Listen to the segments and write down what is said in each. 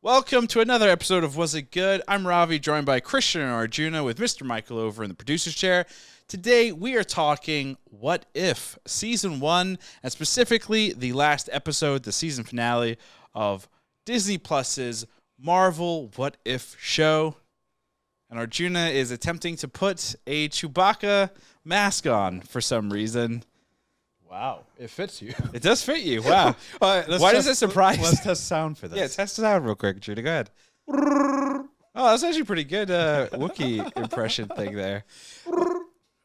Welcome to another episode of Was It Good? I'm Ravi, joined by Christian and Arjuna with Mr. Michael over in the producer's chair. Today, we are talking What If? Season 1, and specifically the last episode, the season finale of Disney Plus's Marvel What If show. And Arjuna is attempting to put a Chewbacca mask on for some reason. Wow, it fits you. It does fit you. Wow. Why does it surprise you? Let's test sound for this. Yeah, test it out real quick, Arjuna. Go ahead. Oh, that's actually pretty good Wookiee impression thing there.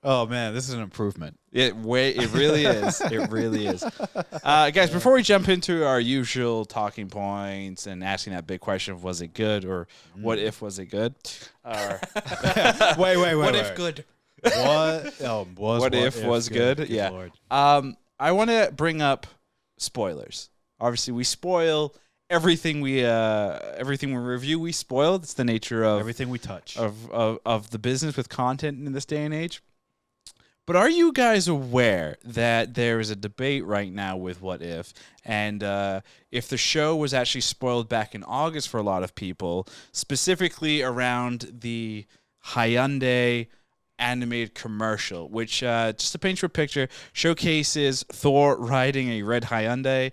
Oh man, this is an improvement. It really is. It really is. Guys, before we jump into our usual talking points and asking that big question of was it good or what if was it good? Wait. What if good? What if was good? Good Yeah. Lord. I want to bring up spoilers. Obviously, we spoil everything we review. We spoil. It's the nature of Everything we touch. of the business with content in this day and age. But are you guys aware that there is a debate right now with What If? And if the show was actually spoiled back in August for a lot of people, specifically around the Hyundai animated commercial, which, just to paint you a picture, showcases Thor riding a red Hyundai,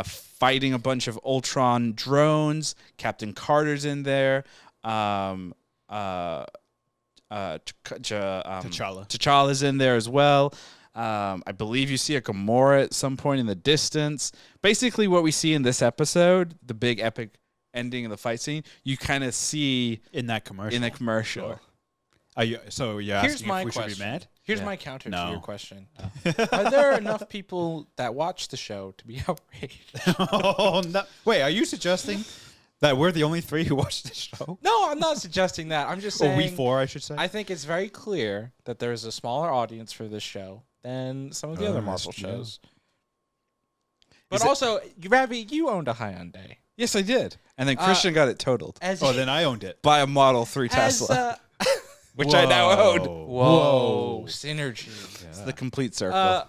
fighting a bunch of Ultron drones. Captain Carter's in there. T'Challa's in there as well. I believe you see a Gamora at some point in the distance. Basically, what we see in this episode, the big epic ending of the fight scene, you kind of see in that commercial. Sure. So you're Here's asking my if we should question. be mad? Here's Yeah. my counter No. to your question. Are there enough people that watch the show to be outraged? Oh no! Wait, are you suggesting that we're the only three who watch this show? No, I'm not suggesting that. I'm just Or saying. we four, I should say. I think it's very clear that there is a smaller audience for this show than some of the other Marvel that's true. shows. But also, Ravi, you owned a Hyundai. Yes, I did. And then Christian got it totaled Then I owned it. by a Model 3 Tesla, which I now own. Whoa, synergy. It's the complete circle.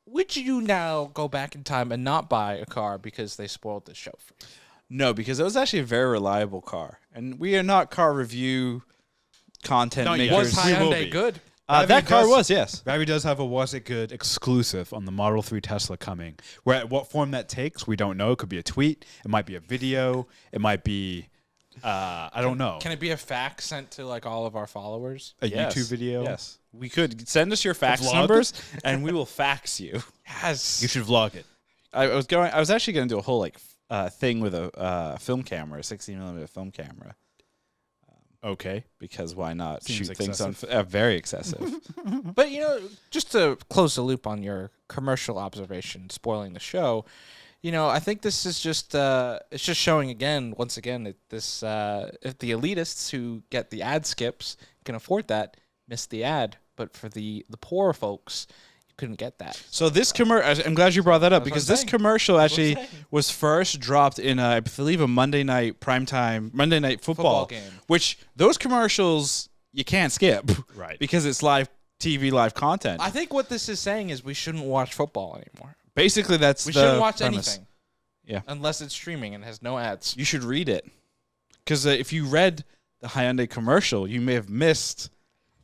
Would you now go back in time and not buy a car because they spoiled the show for you? No, because it was actually a very reliable car. And we are not car review content Not yet. makers. Was We will Hyundai be. good? That car was, yes. Ravi does have a Was It Good exclusive on the Model 3 Tesla coming. Where what form that takes, we don't know. It could be a tweet. It might be a video. It might be, I don't know, Can it be a fax sent to like all of our followers? a Yes. YouTube video. Yes. We could send us your fax vlog? numbers and we will fax you. Yes. You should vlog it. I was actually going to do a whole thing with a film camera, a 16mm film camera. Okay. Because why not Seems shoot things on excessive. very excessive. But just to close the loop on your commercial observation, spoiling the show, I think this is just it's just showing once again that this if the elitists who get the ad skips can afford that, miss the ad, but for the poorer folks, you couldn't get that. So this commercial, I'm glad you brought that up, That's what because I'm this saying. commercial actually saying. was first dropped in, I believe, a Monday night Monday night football game. which those commercials you can't skip. Right. Because it's live TV, live content. I think what this is saying is we shouldn't watch football anymore. Basically, that's We the shouldn't watch premise. anything. Yeah. Unless it's streaming and has no ads. You should read it. Because if you read the Hyundai commercial, you may have missed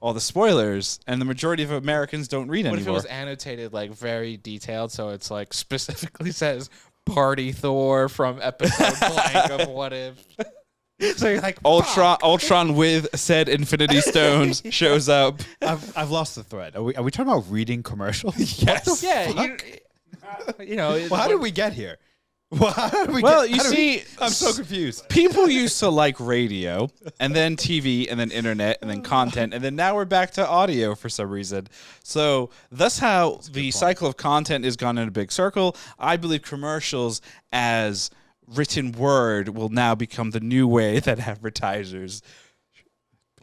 all the spoilers, and the majority of Americans don't read What if it anymore. was annotated like very detailed, so it's like specifically says Party Thor from episode blank of What If? So you're like Ultron with said Infinity Stones shows up. I've lost the thread. Are we talking about reading commercials? Yes. yeah, Well, how did we get here? Well, I'm so confused. People used to like radio, and then TV, and then internet, and then content, and then now we're back to audio for some reason. So that's how the cycle of content has gone in a big circle. I believe commercials as written word will now become the new way that advertisers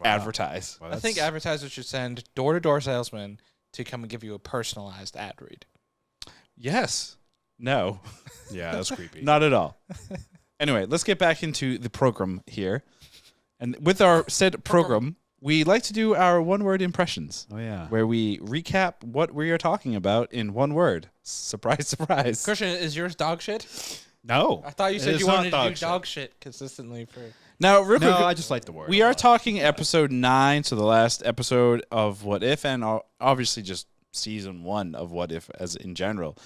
advertise. Well, I think advertisers should send door-to-door salesmen to come and give you a personalized ad read. Yes. No. Yeah, that's creepy. Not at all. Anyway, let's get back into the program here. And with our said program, we like to do our one-word impressions. Oh, yeah. Where we recap what we are talking about in one word. Surprise, surprise. Christian, is yours dog shit? No. I thought you It said is you not wanted to do shit. dog shit consistently for. Now, real quick, No, I just like the word. we are talking episode 9, so the last episode of What If, and obviously just season 1 of What If as in general.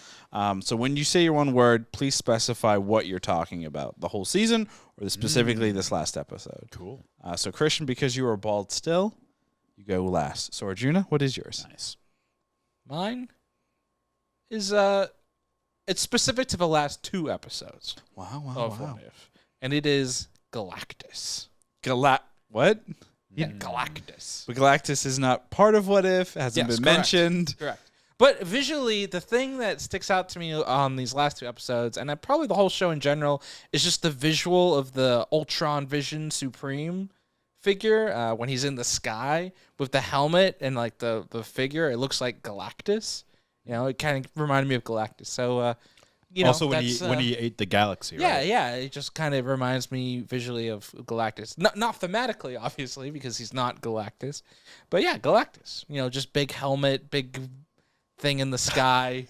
So when you say your one word, please specify what you're talking about. The whole season or specifically this last episode. Cool. So Christian, because you are bald still, you go last. So Arjuna, what is yours? Nice. Mine is it's specific to the last 2 episodes Wow, of What If, and it is Galactus. What? Yeah, Galactus. But Galactus is not part of What If, hasn't Yes, been correct. mentioned. Correct. But visually, the thing that sticks out to me on these last 2 episodes, and probably the whole show in general, is just the visual of the Ultron Vision Supreme figure when he's in the sky with the helmet and like the figure. It looks like Galactus. You know, it kind of reminded me of Galactus. So, you know, Also, when he ate the galaxy, yeah, right? yeah, it just kind of reminds me visually of Galactus. Not thematically, obviously, because he's not Galactus, but yeah, Galactus. You know, just big helmet, big thing in the sky.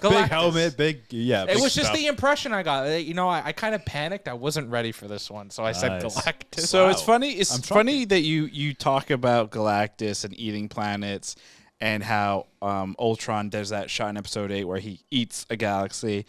Big helmet, yeah. It big was just stuff. the impression I got. You know, I kind of panicked. I wasn't ready for this one, so I said Nice. Galactus. So Wow. it's funny. It's I'm funny that you talk about Galactus and eating planets, and how Ultron does that shot in episode 8 where he eats a galaxy.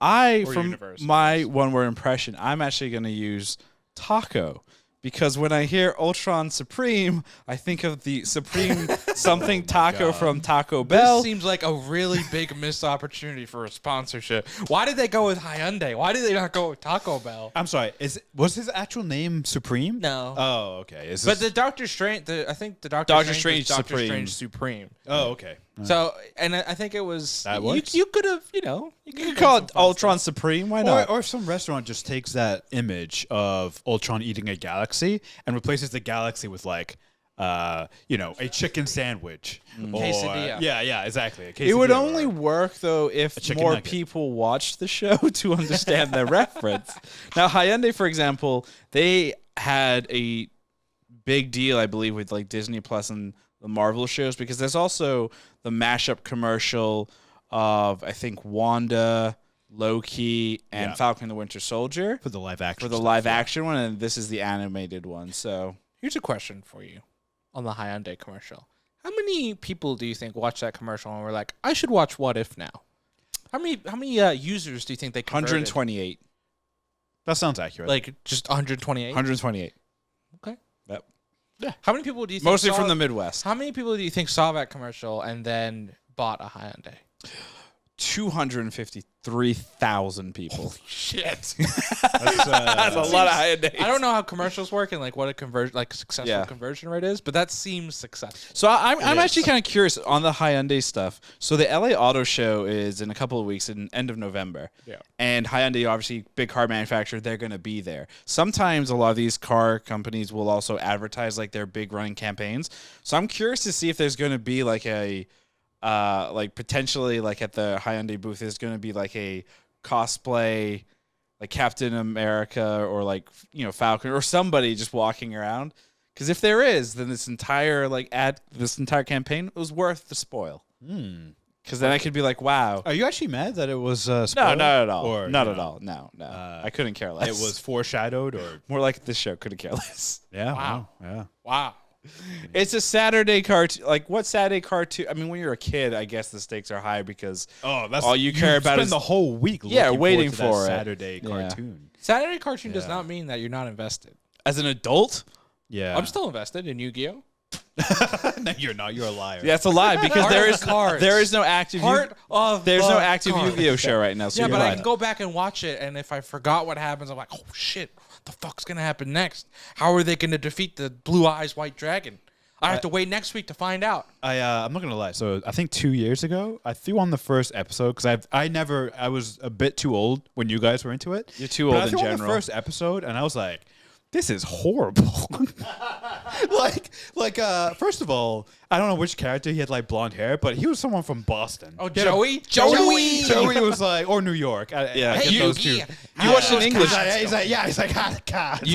From universe, my one word impression, I'm actually going to use taco. Because when I hear Ultron Supreme, I think of the Supreme something taco from Taco Bell. This seems like a really big missed opportunity for a sponsorship. Why did they go with Hyundai? Why did they not go with Taco Bell? I'm sorry. Was his actual name Supreme? No. Oh, okay. But the Doctor Strange, I think the Doctor Strange Strange was Doctor Supreme. Strange Supreme. Oh, okay. So, and I think it was That works. you could have, you know, You could call it Ultron Supreme. Why not? Or if some restaurant just takes that image of Ultron eating a galaxy and replaces the galaxy with like, a chicken sandwich. Or, Quesadilla. Yeah, exactly. A It would quesadilla only or- work though if chicken more nugget. people watched the show to understand the reference. Now, Hyundai, for example, they had a big deal, I believe, with like Disney Plus and the Marvel shows, because there's also the mashup commercial of, I think, Wanda, Loki, and Yeah. Falcon the Winter Soldier for the live action. for the stuff, live yeah. action one, and this is the animated one. So Here's a question for you on the Hyundai commercial. How many people do you think watch that commercial and were like, I should watch What If now? How many users do you think they converted? 128. That sounds accurate. Like just 128? 128. Okay. Yep. Yeah. How many people do you think Mostly saw- from the Midwest. How many people do you think saw that commercial and then bought a Hyundai? 253,000 people. Shit. That's, That's a lot of Hyundai. I don't know how commercials work and like what a successful Yeah. conversion rate is, but that seems successful. So I'm actually kind of curious on the Hyundai stuff. So the LA Auto Show is in a couple of weeks, in end of November. Yeah. And Hyundai, obviously, big car manufacturer, they're going to be there. Sometimes a lot of these car companies will also advertise like their big running campaigns. So I'm curious to see if there's going to be like a like potentially like at the Hyundai booth, there's going to be like a cosplay, like Captain America or like, Falcon or somebody just walking around. Because if there is, then this entire campaign was worth the spoil. Because then I could be like, wow. Are you actually mad that it was No, spoiled? not at all. Or, Not you at know, all. No. I couldn't care less. It was foreshadowed, or more like this show couldn't care less. yeah, Wow. yeah. Wow. It's a Saturday cartoon. Like, what Saturday cartoon? I mean, when you're a kid, I guess the stakes are high because Oh, that's all you care about spend is the whole week. Yeah, looking waiting forward to that for it. Saturday Yeah. cartoon. Saturday cartoon does Yeah. not mean that you're not invested. as an adult. Yeah, I'm still invested in Yu-Gi-Oh. no, you're not. You're a liar. Yeah, it's a lie because Heart there of is the cards. there is no active Heart of there's the no active cards. Yu-Gi-Oh show right now. So Yeah, you're but I right. can go back and watch it, and if I forgot what happens, I'm like, oh shit, what the fuck's gonna happen next? How are they gonna defeat the Blue Eyes White Dragon? I have to wait next week to find out. I'm not gonna lie. So I think 2 years ago, I threw on the first episode because I was a bit too old when you guys were into it. You're too But old I in threw on the general. first episode, and I was like, this is horrible. First of all, I don't know which character he had like blonde hair, but he was someone from Boston. Oh, He had a- Joey? Joey was like, or New York. Yeah. I get Hey, those two. You watched an English. He's like, You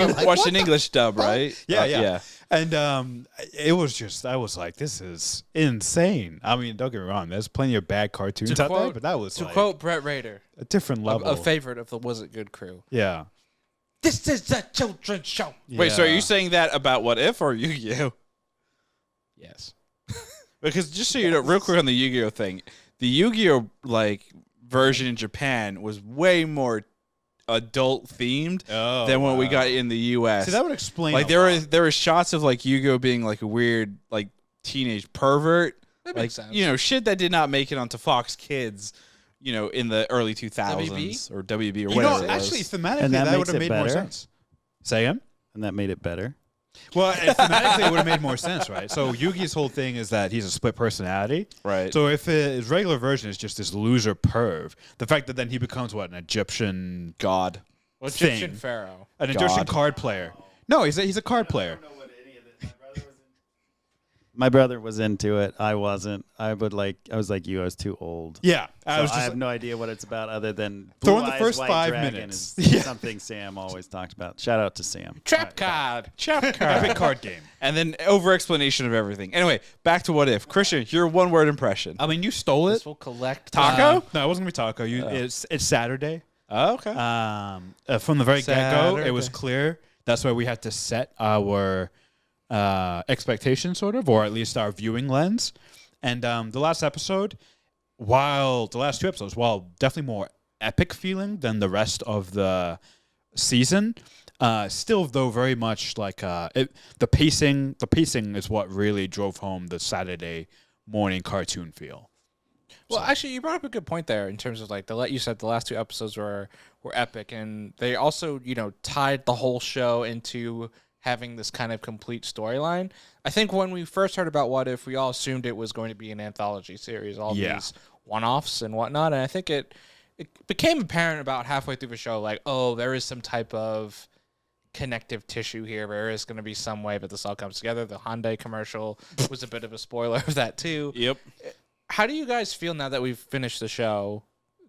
I'm like, watched what an the English dub, right? Yeah, yeah. And it was just, I was like, this is insane. I mean, don't get me wrong, there's plenty of bad cartoons out there, but that was to like quote Brett Rader, a different level. a favorite of the Was It Good crew. Yeah. This is a children's show. Wait, so are you saying that about What If or Yu-Gi-Oh? Yes. Because just so you know, real quick on the Yu-Gi-Oh thing, the Yu-Gi-Oh version in Japan was way more adult themed than what we got in the U.S. See, that would explain. Like there were shots of like Yu-Gi-Oh being like a weird like teenage pervert, That like makes sense. shit that did not make it onto Fox Kids, in the early 2000s or WB or whatever. Actually, thematically, And that that would makes have it made more better? sense. Say again? And that made it better. Well, thematically, it would have made more sense, right? So Yugi's whole thing is that he's a split personality. Right. So if his regular version is just this loser perv, the fact that then he becomes an Egyptian God. Egyptian pharaoh. an Egyptian card player. No, he's a card player. My brother was into it. I wasn't. I was like you. I was too old. Yeah, So I was I just have no idea what it's about other than Throw in Blue the Eyes first White 5 Dragon minutes. Is Yeah. something Sam always talked about. Shout out to Sam. Trap card. epic card game. And then over explanation of everything. Anyway, back to What If. Christian, your one word impression. I mean, you stole it. This will collect Taco? No, it wasn't gonna be taco. It's Saturday. Oh, okay. From the very get-go, it was Saturday. clear. That's why we had to set our expectation, sort of, or at least our viewing lens. And the last episode, the last 2 episodes, while definitely more epic feeling than the rest of the season, still though very much like the pacing is what really drove home the Saturday morning cartoon feel. Well, actually, you brought up a good point there in terms of like you said the last 2 episodes were epic, and they also tied the whole show into having this kind of complete storyline. I think when we first heard about What If, we all assumed it was going to be an anthology series, all these one-offs and whatnot, and I think it became apparent about halfway through the show, like, oh, there is some type of connective tissue here. There is going to be some way that this all comes together. The Hyundai commercial was a bit of a spoiler of that too. Yep. How do you guys feel now that we've finished the show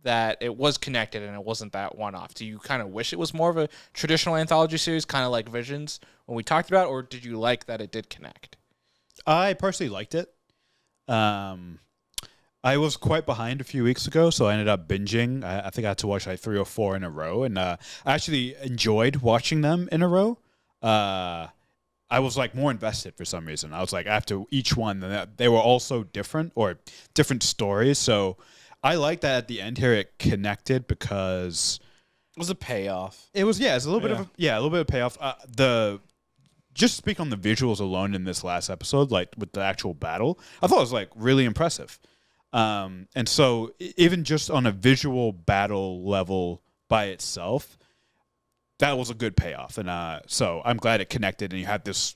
that it was connected and it wasn't that one-off? Do you kind of wish it was more of a traditional anthology series, kind of like Visions when we talked about, or did you like that it did connect? I personally liked it. I was quite behind a few weeks ago, so I ended up binging. I think I had to watch like 3 or 4 in a row, and I actually enjoyed watching them in a row. I was like more invested for some reason. I was like, after each one, they were all so different or different stories. So I like that at the end here it connected because It was a payoff. it was it's a little bit of a little bit of payoff. Just speak on the visuals alone in this last episode, like with the actual battle, I thought it was like really impressive. And so even just on a visual battle level by itself, that was a good payoff. And so I'm glad it connected and you had this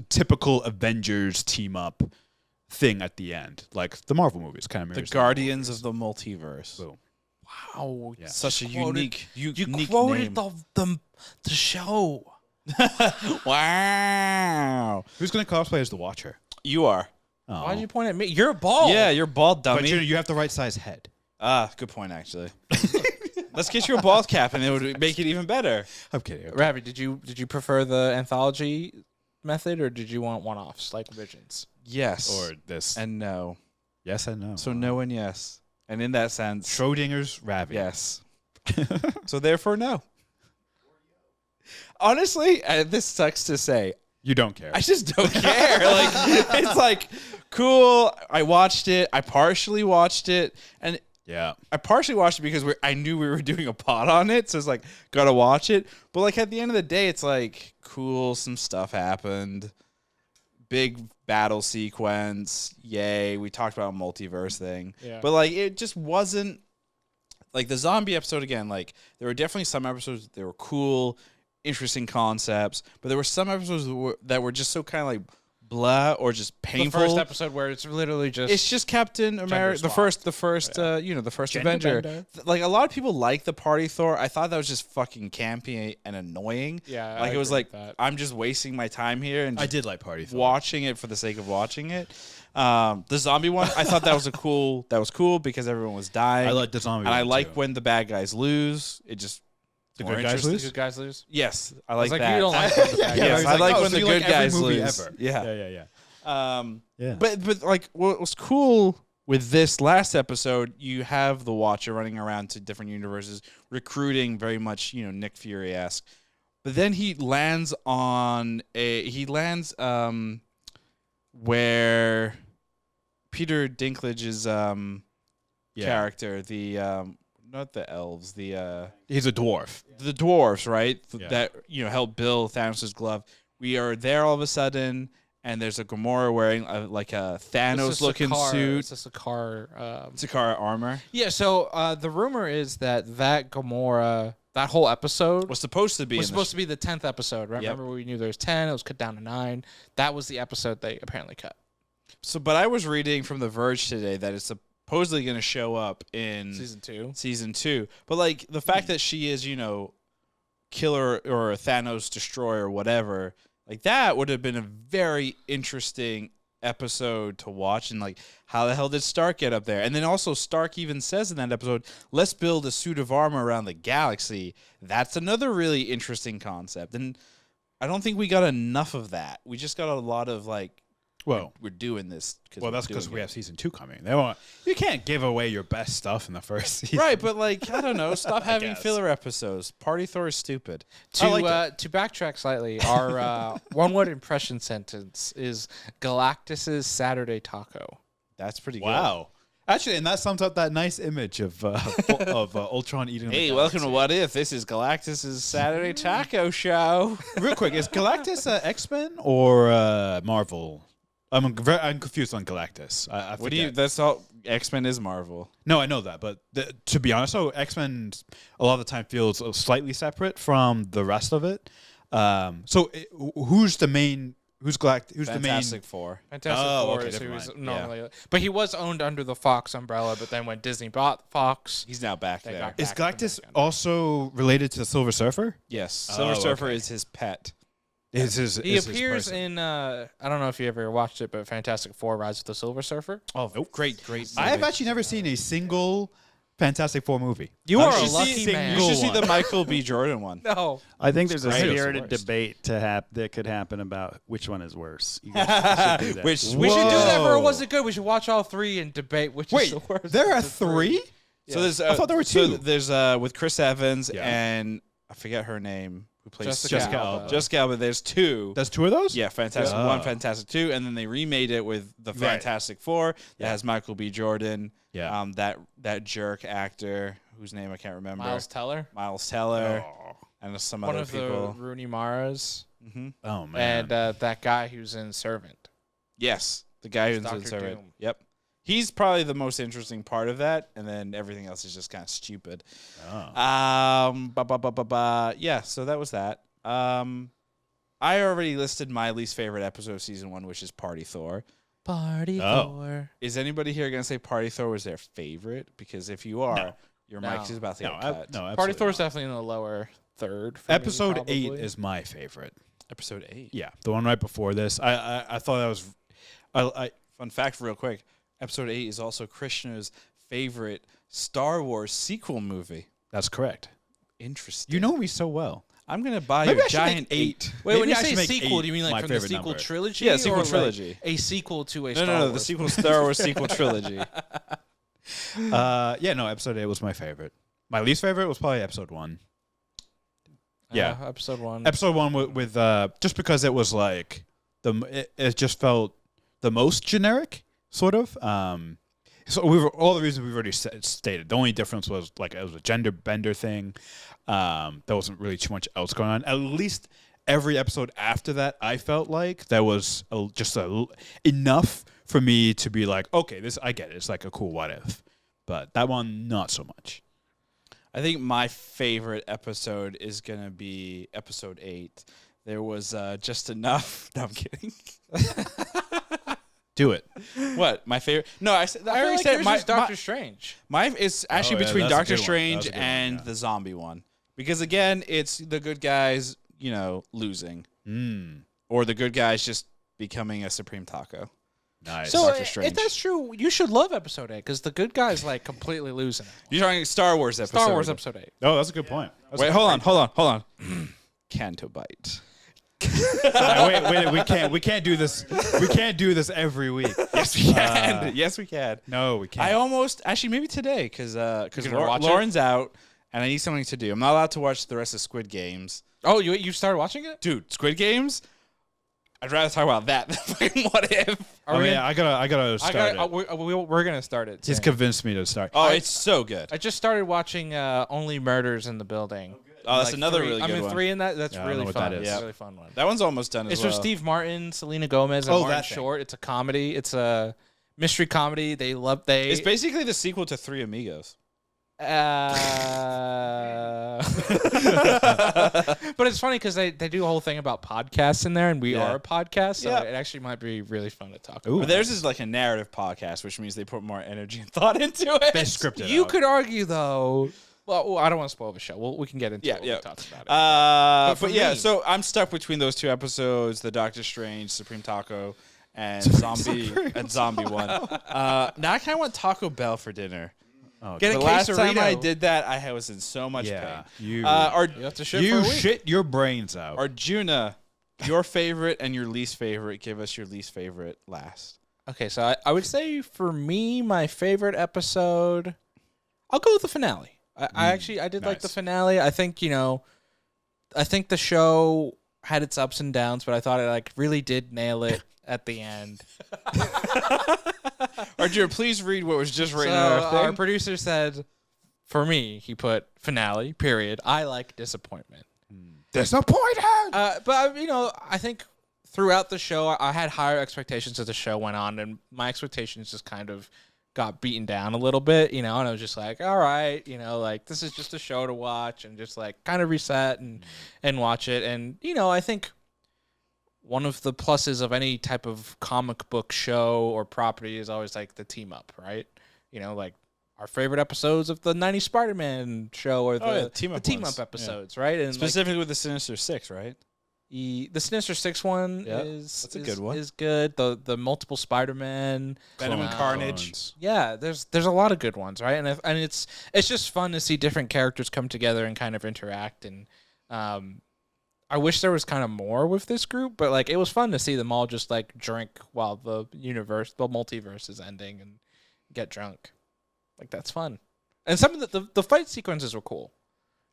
typical Avengers team up thing at the end, like the Marvel movies kind of The Guardians of the Multiverse. Boom. Wow, Yeah. Such a unique You unique quoted name. the show. Wow. Who's going to cosplay as the Watcher? You are. Oh. Why did you point at me? You're bald. Yeah, you're bald, dummy. But you have the right size head. Good point, actually. Let's get you a bald cap, and it would make it even better. I'm kidding. Okay. Ravi, did you prefer the anthology method, or did you want one-offs like Visions? Yes. Or this. And no. Yes and no. So no and yes. And in that sense, Schrodinger's Ravi. yes. So therefore, no. Honestly, this sucks to say. You don't care. I just don't care. Like, it's like, cool. I watched it. I partially watched it. And yeah. I partially watched it because I knew we were doing a pod on it. So it's like, gotta watch it. But like at the end of the day, it's like, cool, some stuff happened. Big battle sequence. Yay. We talked about a multiverse thing. Yeah. But like, it just wasn't like the zombie episode again. Like, there were definitely some episodes that were cool, interesting concepts, but there were some episodes that were just so kind of like blah or just painful. The first episode where it's literally just It's just Captain America, the first Avenger. bender. Like a lot of people like the Party Thor. I thought that was just fucking campy and annoying. Yeah, like I it was agree like with that. I'm just wasting my time here and I just did like Party Thor. watching it for the sake of watching it. The zombie one, I thought that was cool because everyone was dying. I like the zombie and I one, like too. when the bad guys lose. It just The more good guys interesting. lose? The good guys lose. Yes, I I like was like, that. you don't like when the bad Yeah, Yes, guys I like oh, when so the you good like every guys movie lose. ever. Yeah. Yeah. Yeah. But like what was cool with this last episode, you have the Watcher running around to different universes, recruiting very much, Nick Fury-esque. But then he lands where Peter Dinklage's character, the not the elves, He's a dwarf. the dwarves, right? Yeah. That help Bill Thanos' glove. We are there all of a sudden, and there's a Gamora wearing a Thanos-looking suit. It's just a car. Sakaara armor Yeah. So the rumor is that Gamora, that whole episode was supposed to be was supposed to be the 10th episode. Right? Yep. Remember, we knew there was 10. It was cut down to 9. That was the episode they apparently cut. So, but I was reading from The Verge today that it's supposedly going to show up in Season 2. But like the fact that she is, killer or a Thanos destroyer or whatever, like that would have been a very interesting episode to watch. And like, how the hell did Stark get up there? And then also Stark even says in that episode, let's build a suit of armor around the galaxy. That's another really interesting concept. And I don't think we got enough of that. We just got a lot of like, Well, we're doing this. that's because we have season 2 coming. You can't give away your best stuff in the first season. Right, but like, I don't know. Stop having guess. filler episodes. Party Thor is stupid. To backtrack slightly, our one-word impression sentence is Galactus's Saturday Taco. That's pretty good. Wow. Actually, and that sums up that nice image of Ultron eating. Hey, the welcome to galaxy. What If. This is Galactus' Saturday Taco Show. Real quick, is Galactus X-Men or Marvel? I'm confused on Galactus. I What do you? forget. That's all. X-Men is Marvel. No, I know that, but to be honest, X-Men a lot of the time feels slightly separate from the rest of it. Who's the main? Who's Galactus? Who's Fantastic the Four. Fantastic Oh, Four okay, is never who he's mind. normally, but he was owned under the Fox umbrella. But then when Disney bought Fox, He's now back They there. got main? Is back to Galactus them again. also related to the Silver Surfer? Yes, Oh, Silver Surfer okay. is his pet. he Is his appears person. in. I don't know if you ever watched it, but Fantastic Four: Rise of the Silver Surfer. Oh, great. I have actually never seen a single Fantastic Four movie. You I've are a seen lucky man. You should see one. the Michael B. Jordan one. No, I think there's a great. spirited It's the worst. debate that could happen about which one is worse. You guys should do that. we should do that. For Whoa. was it good? We should watch all 3 and debate which Wait, is the worst. there are of the 3? So there's. I thought there were so 2. there's with Chris Evans Yeah. and I forget her name who plays Jessica Alba. Jessica Alba. There's 2. There's 2 of those? Yeah, Fantastic Yeah. 1, Fantastic 2, and then they remade it with the Right. Fantastic 4 that Yeah. has Michael B. Jordan. Yeah. That jerk actor whose name I can't remember. Miles Teller, Miles Teller, Oh, and some one other of people. the Rooney Maras, Mm-hmm. oh man. and that guy who's in Servant. Yes, the guy who's in Dr. Servant. Doom. Yep. He's probably the most interesting part of that, and then everything else is just kind of stupid. Oh. Yeah, so that was that. I already listed my least favorite episode of season 1, which is Party Thor. Party Oh. Thor. Is anybody here going to say Party Thor was their favorite? Because if you are, No. your No. mic is about to No, get cut. no, Party absolutely Thor's not. definitely in the lower third. For me, Episode 8 probably. is my favorite. Episode 8. Yeah, the one right before this. I thought that was. I Fun fact, real quick. Episode 8 is also Krishna's favorite Star Wars sequel movie. that's correct. Interesting. You know me so well. I'm going to buy Maybe you a I should giant make 8. Wait, when Maybe you I say should make sequel, 8 do you mean my like from the favorite sequel number. trilogy? Yeah, sequel or like trilogy. a sequel to a No, Star the Wars sequel Star Wars sequel trilogy. Yeah, no, episode 8 was my favorite. My least favorite was probably episode 1. Yeah. Episode 1. Episode 1 with just because it was like it just felt the most generic, sort of. So we were all the reasons we've already stated. The only difference was like it was a gender bender thing. There wasn't really too much else going on. At least every episode after that, I felt like there was enough for me to be like, okay, this I get it. It's like a cool what if, but that one not so much. I think my favorite episode is going to be episode 8. There was just enough. No, I'm kidding. Do it. What? My favorite? No, I said. I I already like said yours my, was Doctor Strange. my. It's actually Oh, yeah, between that's a Doctor good one. Strange That's a good one, and yeah. the zombie one, because again, it's the good guys, losing, Mm. or the good guys just becoming a supreme taco. Nice. So Doctor Strange. if that's true, you should love episode 8 because the good guy's like completely losing it. You're talking Star Wars episode. Star Wars episode 8. Oh, that's a good point. Wait, hold on. Canto Bite. wait. We can't do this. We can't do this every week. Yes, we can. Yes, we can. No, we can't. I almost actually maybe today because gonna watch it? Lauren's out and I need something to do. I'm not allowed to watch the rest of Squid Games. Oh, you started watching it? Dude, Squid Games. I'd rather talk about that than fucking What If. I gotta start it. We're gonna start it. He's soon. convinced me to start. Oh, it's so good. I just started watching Only Murders in the Building. Oh, that's Like another 3 really good I'm in one. 3 in that. That's Yeah, I don't really know what fun. that is. It's Yeah. a really fun one. That one's almost done as It's well. with Steve Martin, Selena Gomez, and Oh, Martin that thing. Short. It's a comedy. It's a mystery comedy. It's basically the sequel to Three Amigos. But it's funny because they do a whole thing about podcasts in there, and we Yeah. are a podcast, so Yeah. it actually might be really fun to talk Ooh. about. But theirs is like a narrative podcast, which means they put more energy and thought into it. They scripted You out. could argue, though. Well, I don't want to spoil the show. We can get into it when Yeah. we talk about it. But for yeah, me- so I'm stuck between those two episodes: the Doctor Strange, Supreme Taco, and Zombie one. Now I kind of want Taco Bell for dinner. Oh, Get The a last time I quesarito. did that, I was in so much yeah. pain. You You have to shit for a you week. shit your brains out. Arjuna, your favorite and your least favorite. Give us your least favorite last. Okay, so I would say for me, my favorite episode, I'll go with the finale. I did like the nice. finale. I think I think the show had its ups and downs, but I thought it like really did nail it at the end. Arjuna, please read what was just So written in our our thing. producer said, for me, he put finale. Period. I like disappointment. Disappointed. But I think throughout the show, I had higher expectations as the show went on, and my expectations just kind of got beaten down a little bit, and I was just like, all right, like this is just a show to watch, and just like kind of reset and watch it. And I think one of the pluses of any type of comic book show or property is always like the team up, right? Like our favorite episodes of the 90s Spider-Man show or the team up team ones. up episodes, right? And like, Specifically with the Sinister Six, right? the Sinister Six one Yeah, is that's a good one. Is good. The multiple Spider-Man, Venom and Carnage. yeah. There's a lot of good ones, right? And it's just fun to see different characters come together and kind of interact. And I wish there was kind of more with this group, but like it was fun to see them all just like drink while the multiverse is ending and get drunk. Like that's fun. And some of the fight sequences were cool.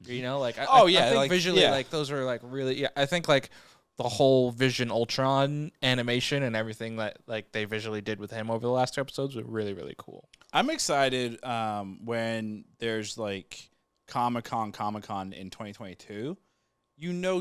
Like I think like, visually, yeah. like those are like really. Yeah, I think like the whole Vision Ultron animation and everything that like they visually did with him over the last two episodes were really really cool. I'm excited when there's like Comic-Con in 2022.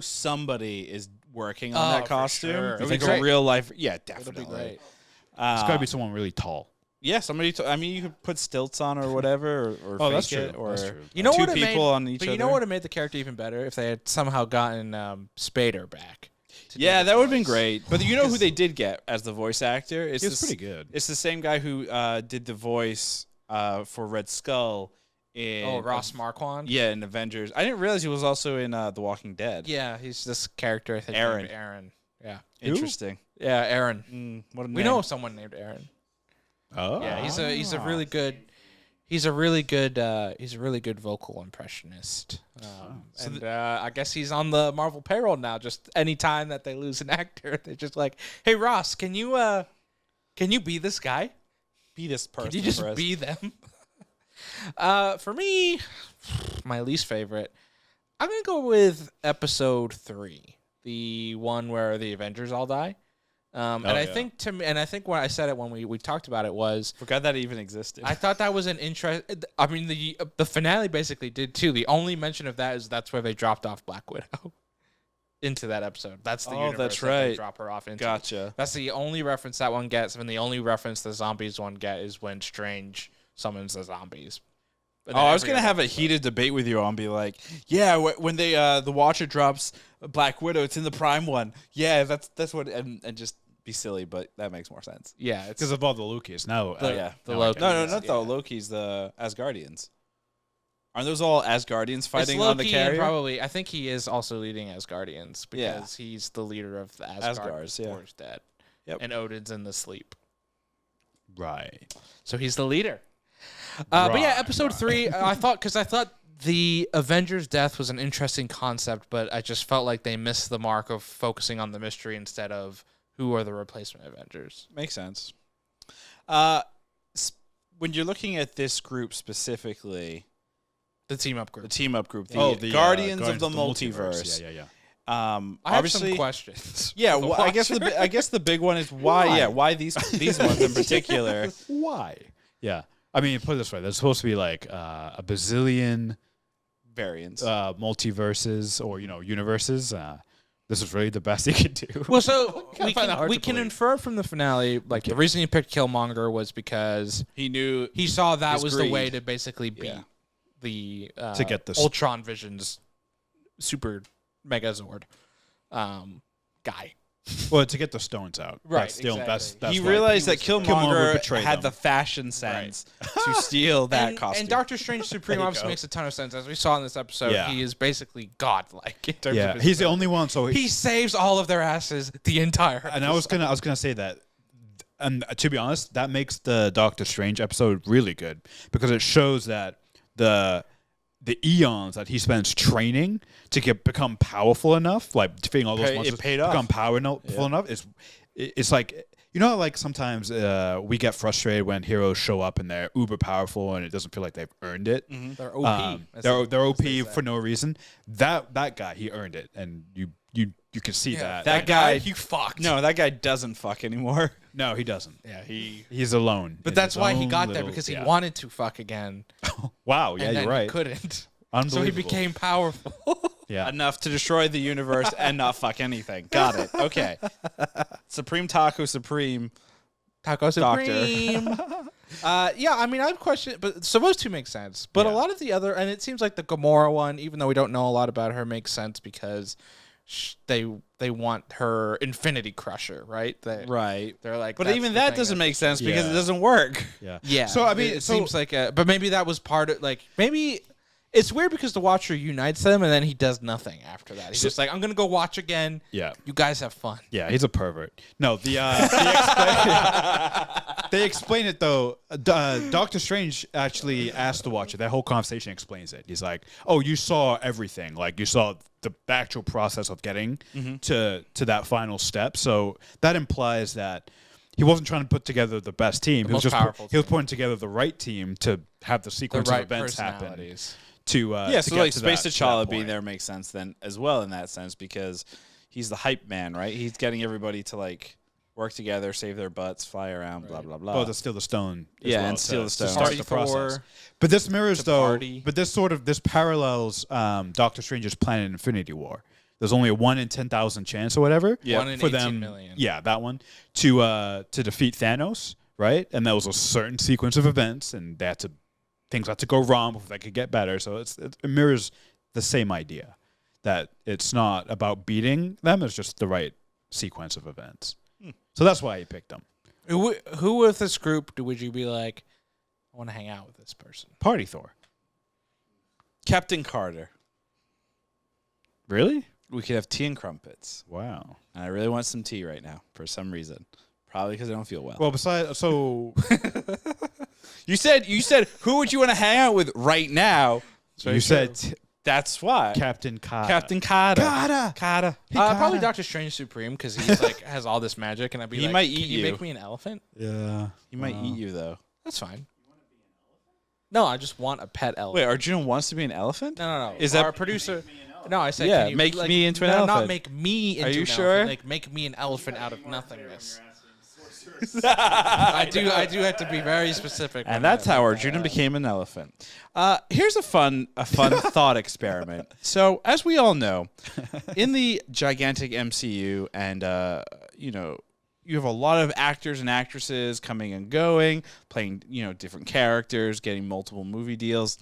Somebody is working on that for costume. sure. It's It'll like be a great. real life. Yeah, It'll definitely. be great. It's got to be someone really tall. Yeah, somebody. You could put stilts on or whatever, or Oh, fake that's it, true. or That's true. You know two what it people made, on each but other. you know what would have made the character even better if they had somehow gotten Spader back. to do Yeah, the that would have been voice. great. But you know who Because- they did get as the voice actor? It's He was this- pretty good. It's the same guy who did the voice for Red Skull in Ross Marquand. Yeah, in Avengers. I didn't realize he was also in The Walking Dead. Yeah, he's this character. I think Aaron. named Aaron. Yeah, Interesting. yeah, Aaron. What a name. We know someone named Aaron. Oh, Yeah, he's a really good. He's a really good vocal impressionist. I guess he's on the Marvel payroll now. Just any time that they lose an actor, they're just like, "Hey Ross, can you be this guy? be this person. Can you just for us. be them?" For me, my least favorite, I'm gonna go with episode 3, the one where the Avengers all die. And I yeah. think I think when I said it when we talked about it was. Forgot that even existed. I thought that was an interest. I mean, the finale basically did too. The only mention of that is that's where they dropped off Black Widow into that episode. That's the universe that's that they right. drop her off into. Gotcha. That's the only reference that one gets, and the only reference the zombies one get is when Strange summons the zombies. But Oh, then I was every gonna other have a episode- heated debate with you on, be like, yeah, when they the Watcher drops Black Widow, it's in the Prime one. Yeah, that's what, and just be silly, but that makes more sense. Yeah, it's because of all the Lucas. Now, Yeah, the now I Loki. get it. No, not the Loki's, the Asgardians. Aren't those all Asgardians it's fighting Loki on the carrier? and probably I think he is also leading Asgardians because Yeah. he's the leader of the Asgard Asgards, yeah. before he's dead. Yep. And Odin's in the sleep. Right. So he's the leader. But yeah, episode 3, I thought the Avengers' death was an interesting concept, but I just felt like they missed the mark of focusing on the mystery instead of who are the replacement Avengers. Makes sense. When you're looking at this group specifically, The team up the group. team up group, the Guardians of the Multiverse. Yeah. I have obviously, some questions. yeah. for the Well, I guess the big one is why. Why? Yeah, why these ones in particular? Why? Yeah. I mean, put it this way: there's supposed to be like a bazillion Variants. multiverses or universes. This is really the best he could do. Well, so I find that hard we to can believe. infer from the finale, like the reason he picked Killmonger was because he knew he saw that his was greed. the way to basically beat Yeah. the To get this- Ultron Vision's super Megazord guy. Well, to get the stones out. Right, That's the only, that's, exactly. that's he why realized that Killmonger Killmonger betrayed had them. the fashion sense to steal that costume. And Doctor Strange Supreme There you obviously go. makes a ton of sense. As we saw in this episode, Yeah. he is basically godlike in terms of Yeah, his he's the ability. only one. So He saves all of their asses the entire and I was gonna say that, and to be honest, that makes the Doctor Strange episode really good because it shows that the eons that he spends training to become powerful enough, like defeating all those It monsters, paid off. become powerful enough. It's like like sometimes we get frustrated when heroes show up and they're uber powerful and it doesn't feel like they've earned it. They're OP. They're OP for no reason. That guy, he earned it, and you can see that. that guy, you fucked. no, that guy doesn't fuck anymore. No, he doesn't. Yeah, He's alone. But in that's his why he own got there little- because he yeah. wanted to fuck again. Wow, yeah, and then you're right. He couldn't. So he Unbelievable. became powerful. Yeah. Enough to destroy the universe and not fuck anything. Got it. Okay. Supreme Taco Supreme. Taco Doctor. Supreme. Yeah, I mean, I've questioned, but so those two make sense. But a Yeah. lot of the other, and it seems like the Gamora one, even though we don't know a lot about her, makes sense because they want her Infinity Crusher, right? Right. They're like, But that's even the that thing doesn't make sense because Yeah. it doesn't work. Yeah. Yeah. So I mean, it seems like, but maybe that was part of like maybe. It's weird because the Watcher unites them and then he does nothing after that. He's just like, I'm gonna go watch again. Yeah. You guys have fun. Yeah, he's a pervert. No, they explain it though. Doctor Strange actually asked the Watcher. That whole conversation explains it. He's like, "Oh, you saw everything. Like you saw the actual process of getting to that final step." So that implies that he wasn't trying to put together the best team. He was most just powerful he was putting together the right team to have the The sequence right of events happen. personalities. To Yeah, to so get like to Space that T'Challa being point. there makes sense then as well in that sense because he's the hype man, right? He's getting everybody to like work together, save their butts, fly around, blah blah blah. Oh, to steal the stone. as Yeah, well, and steal to the stone. start Party the process. Thor, But this mirrors to though. party. But this parallels Doctor Strange's plan in Infinity War. There's only a 1 in 10,000 chance or whatever. Yeah. 1 in for 18 them. million. Yeah, that one to defeat Thanos, right? And that was a certain sequence of events, and things had to go wrong before they could get better. So it mirrors the same idea that it's not about beating them; it's just the right sequence of events. So that's why he picked them. Who with this group would you be like, I want to hang out with this person? Party Thor. Captain Carter. Really? We could have tea and crumpets. Wow. And I really want some tea right now for some reason. Probably because I don't feel well. Well, besides, so You said who would you want to hang out with right now? you said That's why. Captain Carter. Captain Carter. Carter. Probably Doctor Strange Supreme because he's like has all this magic, and I'd be He like, might can eat you you. make me an elephant? Yeah. He might eat you though. That's fine. No, I just want a pet Wait, elephant. Arjuna wants to be an elephant? No. Is Our that producer? No, I said, Yeah, can you, make like, me into an no, elephant. Not make me into you an sure? elephant. Like make me an elephant out of nothingness. I do have to be very specific. And that's how Arjuna became an elephant. Here's a fun thought experiment. So, as we all know, in the gigantic MCU, and you have a lot of actors and actresses coming and going, playing different characters, getting multiple movie deals.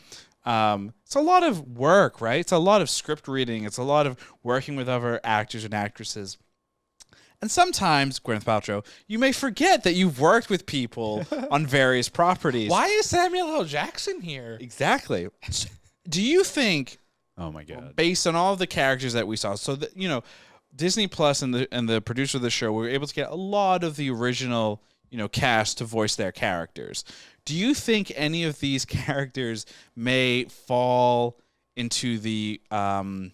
It's a lot of work, right? It's a lot of script reading. It's a lot of working with other actors and actresses. And sometimes, Gwyneth Paltrow, you may forget that you've worked with people on various properties. Why is Samuel L. Jackson here? Exactly. Do you think, Oh my God. based on all of the characters that we saw, so that Disney Plus and the producer of the show were able to get a lot of the original, cast to voice their characters. Do you think any of these characters may fall into the Gwyneth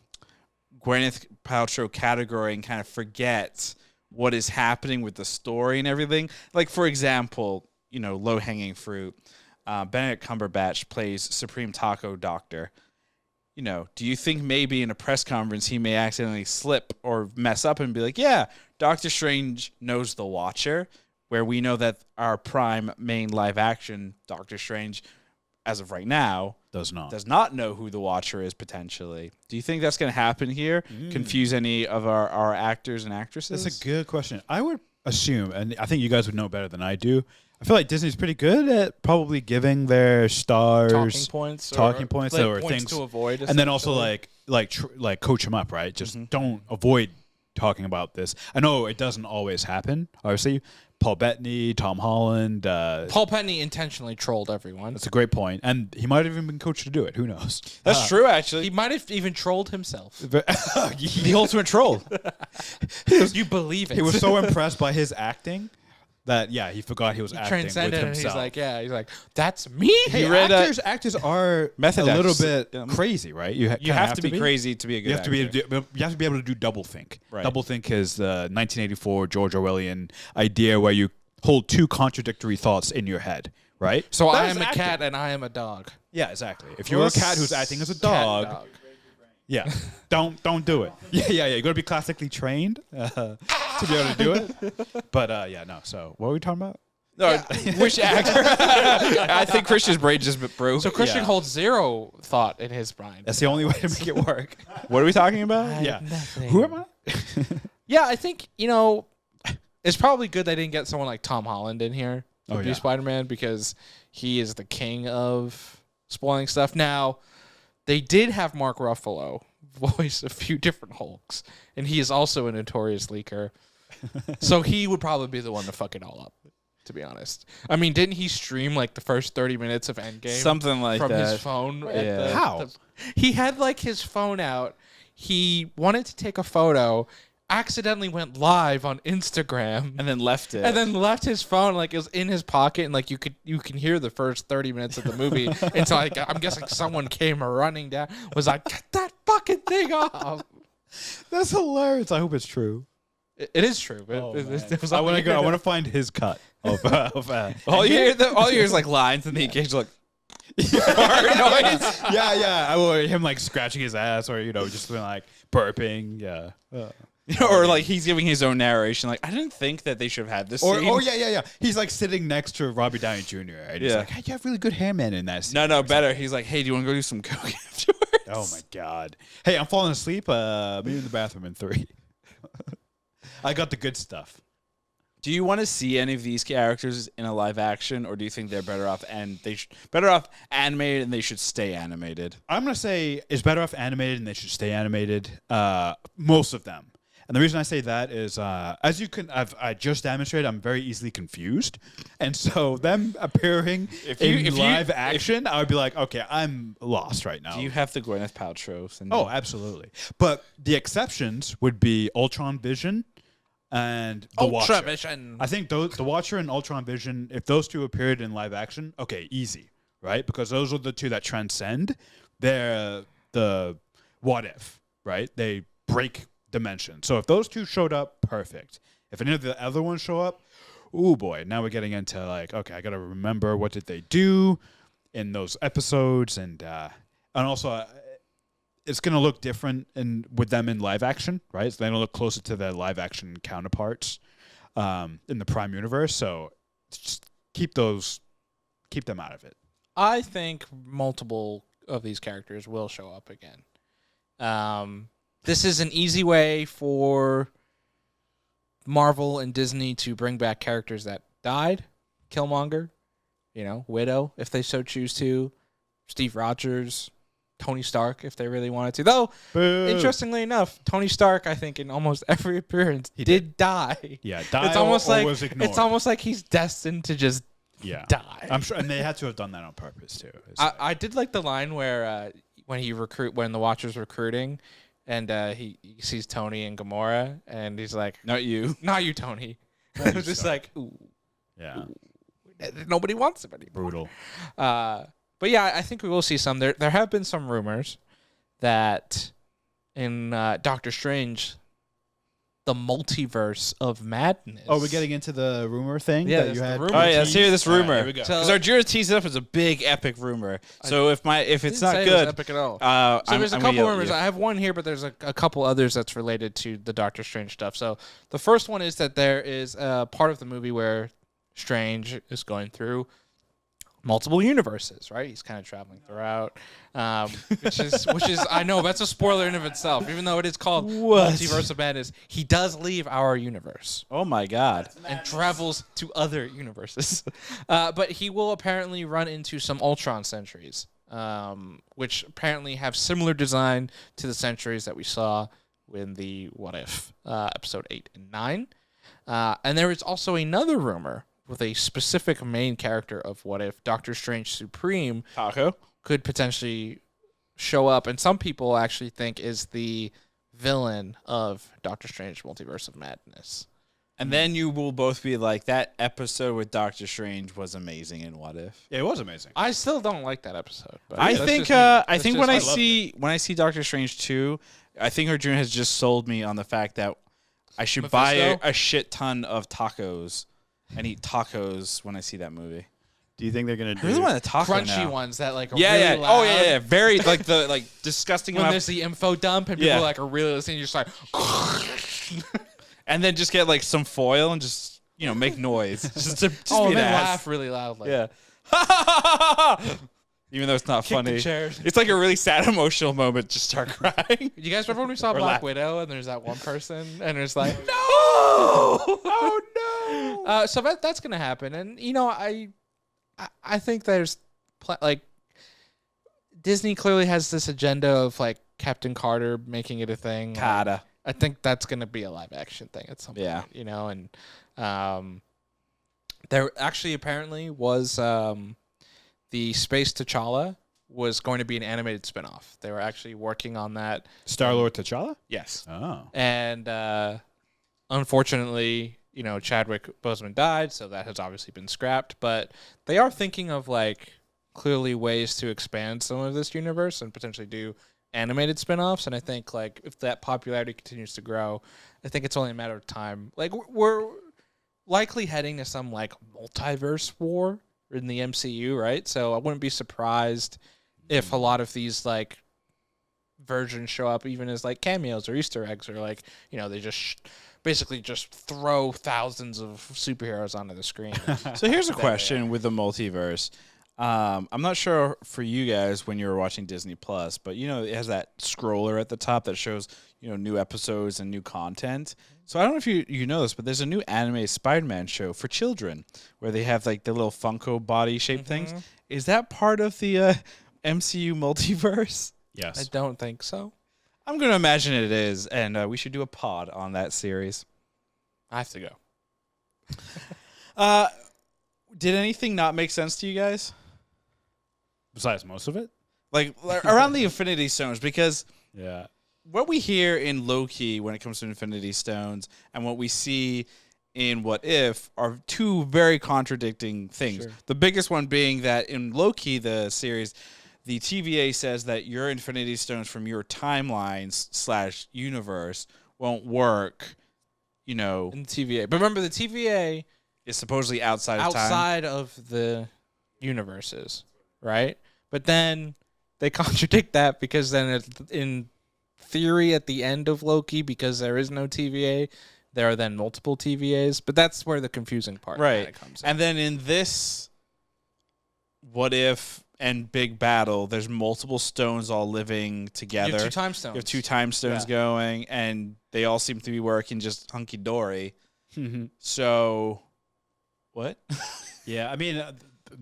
Paltrow category and kind of forget what is happening with the story and everything? Like, for example, low-hanging fruit. Benedict Cumberbatch plays Supreme Taco Doctor. Do you think maybe in a press conference he may accidentally slip or mess up and be like, yeah, Doctor Strange knows the Watcher, where we know that our prime main live action Doctor Strange, as of right now, does not know who the Watcher is potentially. Do you think that's going to happen here? Confuse any of our actors and actresses? That's a good question. I would assume, and I think you guys would know better than I do, I feel like Disney's pretty good at probably giving their stars talking points or things to avoid, and then also like coach them up, right? Just don't avoid talking about this. I know it doesn't always happen. Obviously, Paul Bettany, Tom Holland. Paul Bettany intentionally trolled everyone. That's a great point, and he might have even been coached to do it. Who knows? That's true, actually. He might have even trolled himself. The ultimate troll. You believe it? He was so impressed by his acting. That he forgot he was acting with himself. And he's like, that's me. Hey, actors are method a little bit crazy, right? You have to be crazy to be a good actor. You have to be able to do doublethink. Right. Doublethink is the 1984 George Orwellian idea where you hold two contradictory thoughts in your head, right? So I am a cat and I am a dog. Yeah, exactly. If you're a cat who's acting as a dog. Yeah, don't do it. Yeah. You're gonna be classically trained to be able to do it. But no. So what were we talking about? No, which actor? I think Christian's brain just broke. So Christian holds zero thought in his mind. That's the only way to make it work. What are we talking about? Who am I? Yeah, I think it's probably good they didn't get someone like Tom Holland in here to be Spider-Man because he is the king of spoiling stuff. Now, they did have Mark Ruffalo voice a few different Hulks, and he is also a notorious leaker. So he would probably be the one to fuck it all up, to be honest. I mean, didn't he stream like the first 30 minutes of Endgame? Something like from that. his phone? Yeah. How? He had like his phone out. He wanted to take a photo, accidentally went live on Instagram, and then left it. and then left his phone like it was in his pocket, and like you can hear the first 30 minutes of the movie until like I'm guessing someone came running down, was like, get that fucking thing off. That's hilarious. I hope it's true. It is true. But it was I want to go. I want to find his cut of all you hear is like lines, and the occasional like noise. Yeah. I will hear him like scratching his ass, or just like burping. Yeah. Or like he's giving his own narration. Like, I didn't think that they should have had this scene. Yeah. He's like sitting next to Robert Downey Jr. And he's like, hey, you have really good hair man in that scene. No, better. He's like, hey, do you want to go do some coke afterwards? Oh my God. Hey, I'm falling asleep. Maybe in the bathroom in 3. I got the good stuff. Do you want to see any of these characters in a live action, or do you think they're better off better off animated and they should stay animated? I'm gonna say it's better off animated and they should stay animated. Most of them. And the reason I say that is, as I just demonstrated, I'm very easily confused, and so them appearing in live action, I would be like, okay, I'm lost right now. Do you have the Gwyneth Paltrow syndrome? Oh, absolutely. But the exceptions would be Ultron Vision and the Watcher. Ultra Vision. I think the Watcher and Ultron Vision, if those two appeared in live action, okay, easy, right? Because those are the two that transcend. They're the what if, right? They break dimension. So if those two showed up, perfect. If any of the other ones show up, oh boy, now we're getting into like, okay, I got to remember what did they do in those episodes, and also it's going to look different with them in live action, right? So they're going to look closer to their live action counterparts in the Prime universe. So just keep them out of it. I think multiple of these characters will show up again. This is an easy way for Marvel and Disney to bring back characters that died. Killmonger, Widow, if they so choose to. Steve Rogers, Tony Stark, if they really wanted to. Though, interestingly enough, Tony Stark, I think, in almost every appearance, did die. Yeah, die it's almost or like was ignored. It's almost like he's destined to just die. I'm sure, and they had to have done that on purpose too. I did like the line where when the Watcher's recruiting, and he sees Tony and Gamora, and he's like, not you, Tony." I was just like, ooh. Yeah. Nobody wants him anymore. Brutal. But yeah, I think we will see some. There have been some rumors that in Doctor Strange, the multiverse of madness. Oh, we're getting into the rumor thing Yeah, that that's you the had. rumor. Oh yeah, let's hear this All right, rumor. here we go. So- Because Arjuna teased it up as a big epic rumor. So if it's Didn't not say it was good, epic at all. so There's a couple rumors. I have one here, but there's a couple others that's related to the Doctor Strange stuff. So the first one is that there is a part of the movie where Strange is going through multiple universes, right? He's kind of traveling throughout, which is I know that's a spoiler in of itself. Even though it is called Multiverse of Madness, he does leave our universe Oh my god. and travels to other universes. But he will apparently run into some Ultron sentries, which apparently have similar design to the sentries that we saw in the What If episode 8 and 9. And there is also another rumor with a specific main character of What If, Doctor Strange Supreme, Taco. could potentially show up, and some people actually think is the villain of Doctor Strange Multiverse of Madness. And then you will both be like, that episode with Doctor Strange was amazing in What If. Yeah, it was amazing. I still don't like that episode. But I that's think just me. I That's think just when me. I see Doctor Strange 2, I think Arjuna has just sold me on the fact that I should buy Mephisto? a shit ton of tacos and eat tacos when I see that movie. Do you think they're gonna I really do? want a taco crunchy now. ones that like are Yeah, really yeah. loud. Oh, yeah, yeah. Very like the disgusting When amount. there's the info dump and people Yeah. like are really listening, you're just like, And then just get like some foil and just make noise. just oh, be and an then ass. laugh really loudly. Yeah. Even though it's not Kick funny. the chairs. It's like a really sad emotional moment. Just start crying. You guys remember when we saw Or Black laugh. Widow and there's that one person and it's like, No! Oh no! so that's gonna happen, and I think there's like Disney clearly has this agenda of like Captain Carter making it a thing. Kata. I think that's gonna be a live action thing at some point. Yeah. And there actually apparently was the Space T'Challa was going to be an animated spinoff. They were actually working on that. Star-Lord T'Challa? Yes. Oh. And unfortunately, Chadwick Boseman died, so that has obviously been scrapped. But they are thinking of like clearly ways to expand some of this universe and potentially do animated spin-offs. And I think like if that popularity continues to grow, I think it's only a matter of time. Like we're likely heading to some like multiverse war in the MCU, right? So I wouldn't be surprised if a lot of these like versions show up even as like cameos or Easter eggs, or like they just basically just throw thousands of superheroes onto the screen. So here's a question with the multiverse. I'm not sure for you guys when you're watching Disney Plus, but it has that scroller at the top that shows new episodes and new content. So I don't know if you know this, but there's a new anime Spider-Man show for children where they have like the little Funko body shaped things. Is that part of the MCU multiverse? Yes. I don't think so. I'm going to imagine it is, and we should do a pod on that series. I have to go. Did anything not make sense to you guys? Besides most of it? Like around the Infinity Stones, because Yeah. what we hear in Loki when it comes to Infinity Stones and what we see in What If are two very contradicting things. Sure. The biggest one being that in Loki, the series, the TVA says that your Infinity Stones from your timelines / universe won't work, In the TVA. But remember, the TVA is supposedly outside of time. outside of the universes, right? But then they contradict that because then in theory at the end of Loki, because there is no TVA, there are then multiple TVAs. But that's where the confusing part Right. comes in. And then in this What If and Big Battle, there's multiple stones all living together. You have two time stones. You have two time stones going, and they all seem to be working just hunky dory. So, what? Yeah, I mean,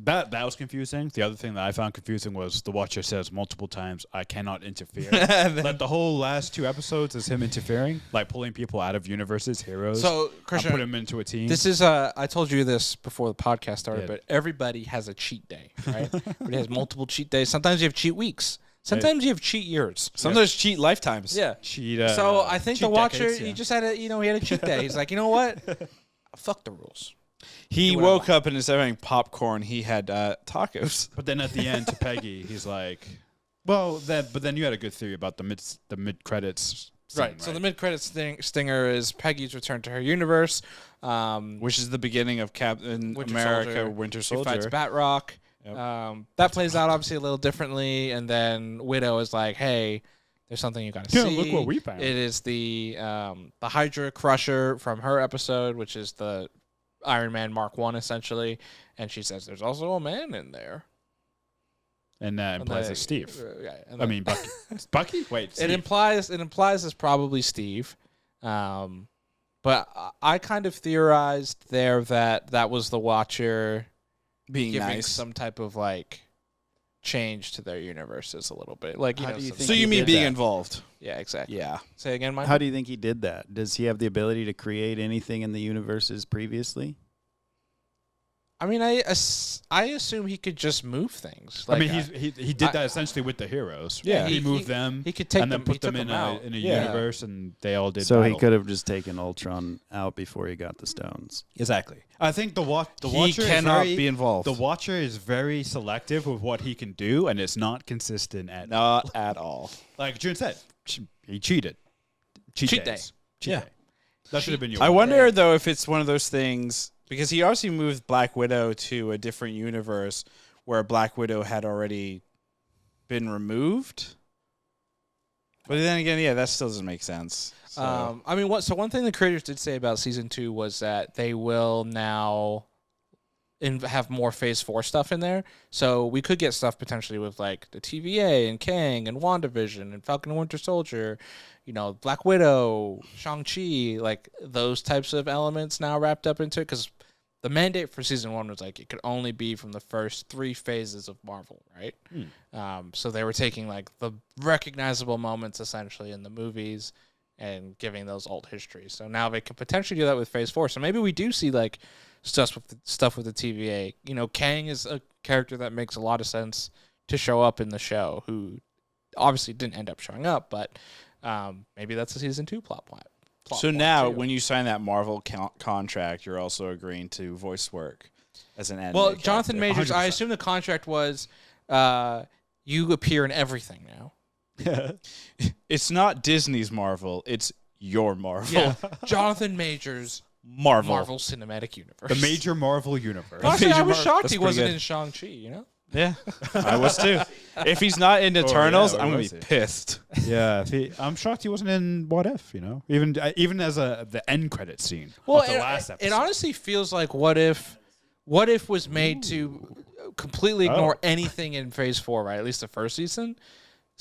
that was confusing. The other thing that I found confusing was the Watcher says multiple times, "I cannot interfere." Like the whole last 2 episodes is him interfering, like pulling people out of universes, heroes, So, and Christian, put them into a team. this is I told you this before the podcast started, Yeah. but everybody has a cheat day, right? Everybody has multiple cheat days. Sometimes you have cheat weeks. Sometimes you have cheat years. Sometimes cheat lifetimes. Yeah. cheat. So I think the cheat Watcher, decades, he yeah. just had he had a cheat day. He's like, you know what? Fuck the rules. He what I woke up and instead of having popcorn, he had tacos. But then at the end to Peggy, he's like, "Well, then you had a good theory about the mid credits." Right. So the mid-credits stinger is Peggy's return to her universe, Which is the beginning of Captain America Winter She Soldier. fights Batroc. Yep. That plays out obviously a little differently, and then Widow is like, "Hey, there's something you got to see. Look what we found." It is the Hydra Crusher from her episode, which is the Iron Man Mark 1 essentially, and she says there's also a man in there. And that implies it's Steve. And I mean, Bucky. It's Bucky? Wait, Steve. it implies it's probably Steve. But I kind of theorized there that was the Watcher being giving nice. some type of like change to their universes a little bit. Like, How do you think So he you mean did being that? involved? yeah, exactly. Yeah. Say again, Mike. How do you think he did that? Does he have the ability to create anything in the universes previously? I mean, I assume he could just move things. I mean, he did that essentially with the heroes. Yeah, he he- moved them. he could take and then them- put he them took in them out. in a Yeah. universe, and they all did. So he battle. could have just taken Ultron out before he got the stones. Exactly. I think the He Watcher cannot is be involved. The Watcher is very selective with what he can do, and it's not consistent at Not at all. like June said. He cheated. Cheat day. days. Yeah. That should have been your. I one. wonder though if it's one of those things because he obviously moved Black Widow to a different universe where Black Widow had already been removed. But then again, yeah, that still doesn't make sense. So. I mean, one thing the creators did say about season 2 was that they will now have more Phase 4 stuff in there. So we could get stuff potentially with like the TVA and Kang and WandaVision and Falcon and Winter Soldier, Black Widow, Shang-Chi, like those types of elements now wrapped up into it. Because the mandate for season 1 was like it could only be from the first 3 phases of Marvel, right? So they were taking like the recognizable moments essentially in the movies and giving those old histories. So now they could potentially do that with Phase 4. So maybe we do see like stuff with the TVA. Kang is a character that makes a lot of sense to show up in the show, who obviously didn't end up showing up, but maybe that's a season 2 plot point. So now, when you sign that Marvel contract, you're also agreeing to voice work as an anime well, character. Jonathan Majors, 100%. I assume the contract was you appear in everything now. It's not Disney's Marvel; it's your Marvel. Yeah, Jonathan Majors, Marvel. Marvel Cinematic Universe. The major Marvel universe. Honestly, I was Mar- shocked that's he pretty wasn't good. in Shang-Chi, Yeah, I was too. If he's not in yeah, Eternals, where I'm gonna was be he? pissed. Yeah, I'm shocked he wasn't in What If. Even as the end credit scene Well, of the last episode. it honestly feels like What If was made to completely ignore anything in Phase 4, right? At least the first season.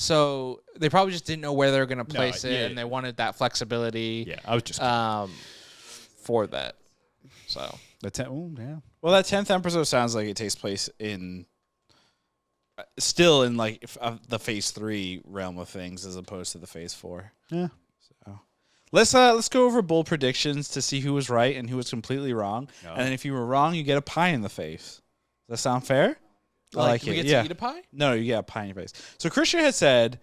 So they probably just didn't know where they were going to place it, yeah. and they wanted that flexibility Yeah, I was just for that. So yeah. Well, that 10th episode sounds like it takes place in still in like the Phase 3 realm of things as opposed to the Phase 4. Yeah. So let's go over bold predictions to see who was right and who was completely wrong. Yeah. And then if you were wrong, you get a pie in the face. Does that sound fair? I like we it. get Yeah. to eat a pie? No, you get a pie in your face. So Christian had said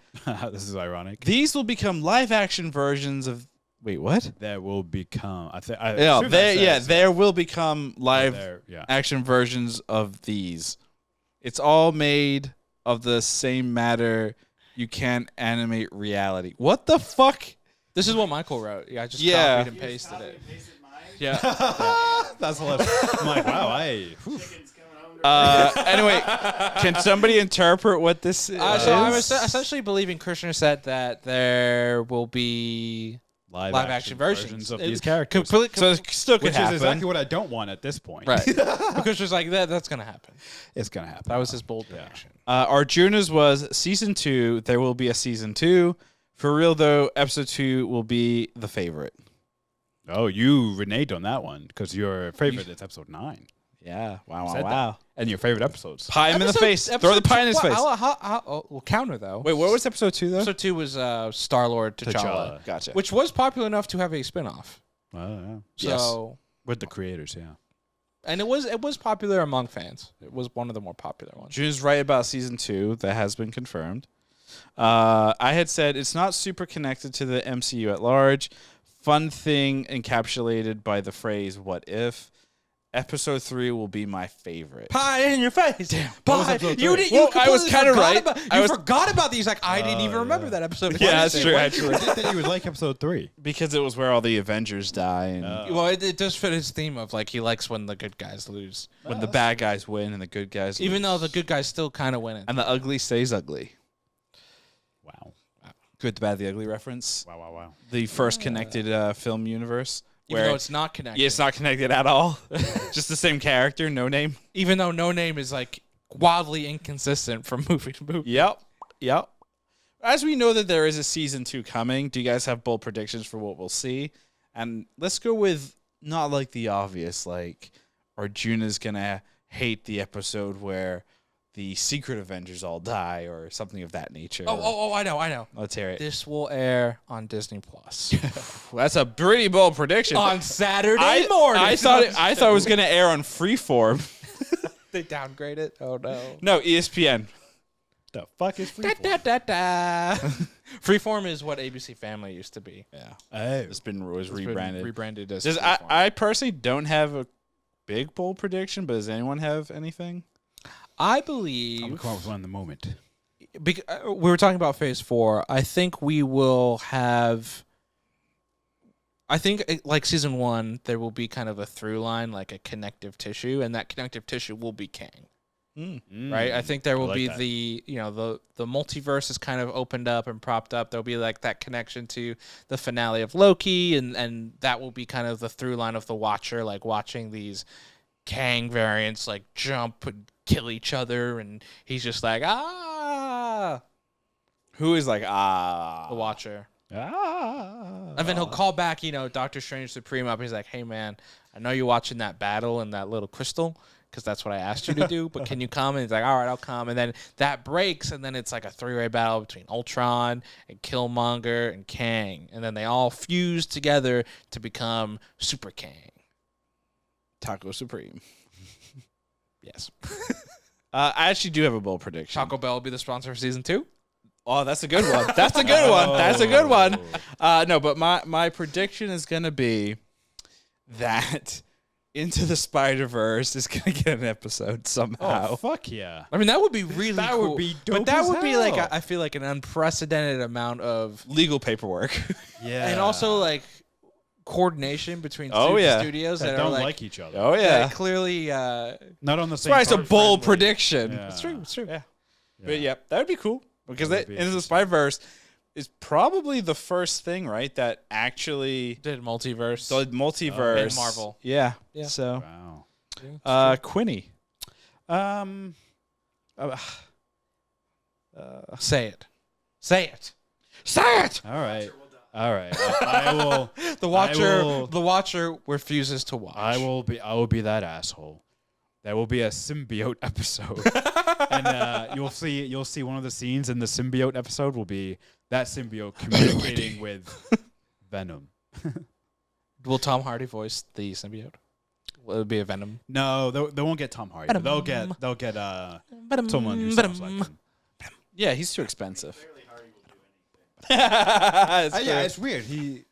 This is ironic. these will become live action versions of. Wait, what? There will become. There will become live Yeah. action versions of these. It's all made of the same matter. You can't animate reality. What the fuck? This is what Michael wrote. Yeah, I just Yeah. copied and pasted it. Yeah. That's hilarious. I'm like, wow, Anyway, can somebody interpret what this is? So I was essentially believing Krishna said that there will be live action versions of It- these characters. so it still could Which is happen. exactly what I don't want at this point. right. Because there's like that's gonna happen. It's going to happen. That was his bold prediction. Arjuna's was season 2. There will be a season 2. For real though, episode 2 will be the favorite. Oh, you reneged on that one because your favorite is episode 9. Yeah. Wow. Said that. And your favorite episodes. Pie him in the face. Throw the pie in his face. We'll counter though. Wait, what was episode 2 though? Episode 2 was Star-Lord T'Challa, Gotcha. which was popular enough to have a spin-off. Oh, yeah. So With the creators, yeah. and it was popular among fans. It was one of the more popular ones. June's right about season 2. That has been confirmed. I had said it's not super connected to the MCU at large. Fun thing encapsulated by the phrase "what if," Episode 3 will be my favorite. Pie in your face. Damn. Pie. You did. Well, I was kinda right. You forgot about these. Like I didn't even remember that episode. Yeah, that's true. I Actually, think you would like episode 3. because it was where all the Avengers die, and Well, it does fit his theme of like he likes when the good guys lose, when the bad guys win and the good guys even lose. though the good guys still kind of winning. And the ugly stays ugly. Wow. Good, the bad, the ugly reference. Wow. The first connected film universe. Even Where though it's not connected. yeah, it's not connected at all. Just the same character, no name. Even though No Name is like wildly inconsistent from movie to movie. Yep. As we know that there is a season 2 coming, do you guys have bold predictions for what we'll see? And let's go with not like the obvious, like Arjuna's gonna hate the episode where the Secret Avengers all die or something of that nature. Oh, I know. Let's hear it. This will air on Disney Plus That's a pretty bold prediction. on Saturday morning. I thought it was gonna air on Freeform. they downgrade it. Oh no. No, ESPN. The fuck is free? Freeform is what ABC Family used to be. Yeah, Oh. was Been rebranded. rebranded as Just, Freeform. I personally don't have a big bold prediction, but does anyone have anything? I I'm believe gonna come up with one in the moment. we were talking about Phase 4. I think we will have. I think like Season 1, there will be kind of a through line, like a connective tissue, and that connective tissue will be Kang. Right, I think there will like be that. the multiverse is kind of opened up and propped up. There'll be like that connection to the finale of Loki, and that will be kind of the through line of the Watcher, like watching these Kang variants like jump and kill each other, and he's just like Who is like the Watcher, Ah. and then he'll call back Doctor Strange Supreme up. He's like, hey man, I know you're watching that battle in that little crystal, because that's what I asked you to do, but can you come? And he's like, all right, I'll come. And then that breaks, and then it's like a 3-way battle between Ultron and Killmonger and Kang. And then they all fuse together to become Super Kang. Taco Supreme? Yes. I actually do have a bold prediction. Taco Bell will be the sponsor for Season 2. Oh, that's a good one. That's a good one. That's a good one. No, but my prediction is gonna be that Into the Spider-Verse is gonna get an episode somehow. Oh, fuck yeah. I mean, that would be really That cool. would be dope But that as would be like, hell. I feel like an unprecedented amount of, Legal paperwork. Yeah. and also like coordination between Oh, yeah. studios that that don't are like each other. Oh that yeah. clearly. Not on the That's same why it's a card bold friendly. prediction. Yeah. It's true. It's true. Yeah. But yeah, that would be cool because That would be Into the interesting. Spider-Verse is probably the first thing, right, that actually Did multiverse. the multiverse. In Marvel. Yeah. Yeah. So, Wow. Quinny. Say it. Say it. Say it. All right. I will. The Watcher. will- The Watcher refuses to watch. I will be that asshole. There will be a symbiote episode, and you'll see one of the scenes in the symbiote episode will be that symbiote communicating with Venom. Will Tom Hardy voice the symbiote? Will it be a Venom? No, they won't get Tom Hardy. But they'll get someone who sounds like him. Yeah, he's too expensive. It's true. it's weird.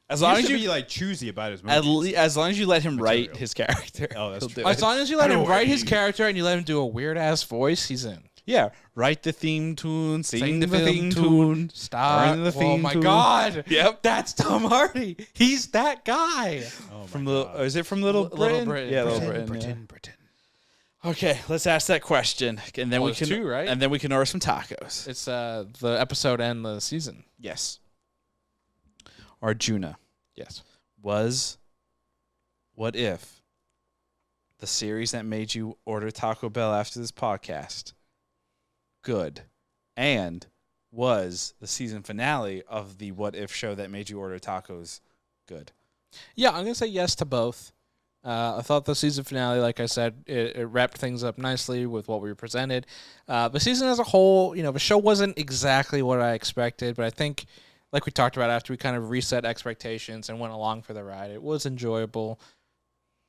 As long as you be like choosy about his movies. as long as you let him write Material. his character. Oh, that's he'll true. do As it. long as you let him write his Anyway. character and you let him do a weird ass voice, he's in. Yeah, write the theme tune, sing the film theme tune. Stop. Learn the Oh theme my tune. God. Yep. That's Tom Hardy. He's that guy. Oh From my Little, God. is it from Little Little Britain? Britain. Yeah, Little Britain, Britain. Britain. Yeah. Okay, let's ask that question, and then Oh, we there's can two, right? and then we can order some tacos. It's the episode and the season. Yes. Arjuna Yes. was. What if the series that made you order Taco Bell after this podcast good, and was the season finale of the What If show that made you order tacos good? Yeah, I'm gonna say yes to both. I thought the season finale, like I said, it wrapped things up nicely with what we were presented. The season as a whole, the show wasn't exactly what I expected, but I think, like we talked about after we kind of reset expectations and went along for the ride, it was enjoyable.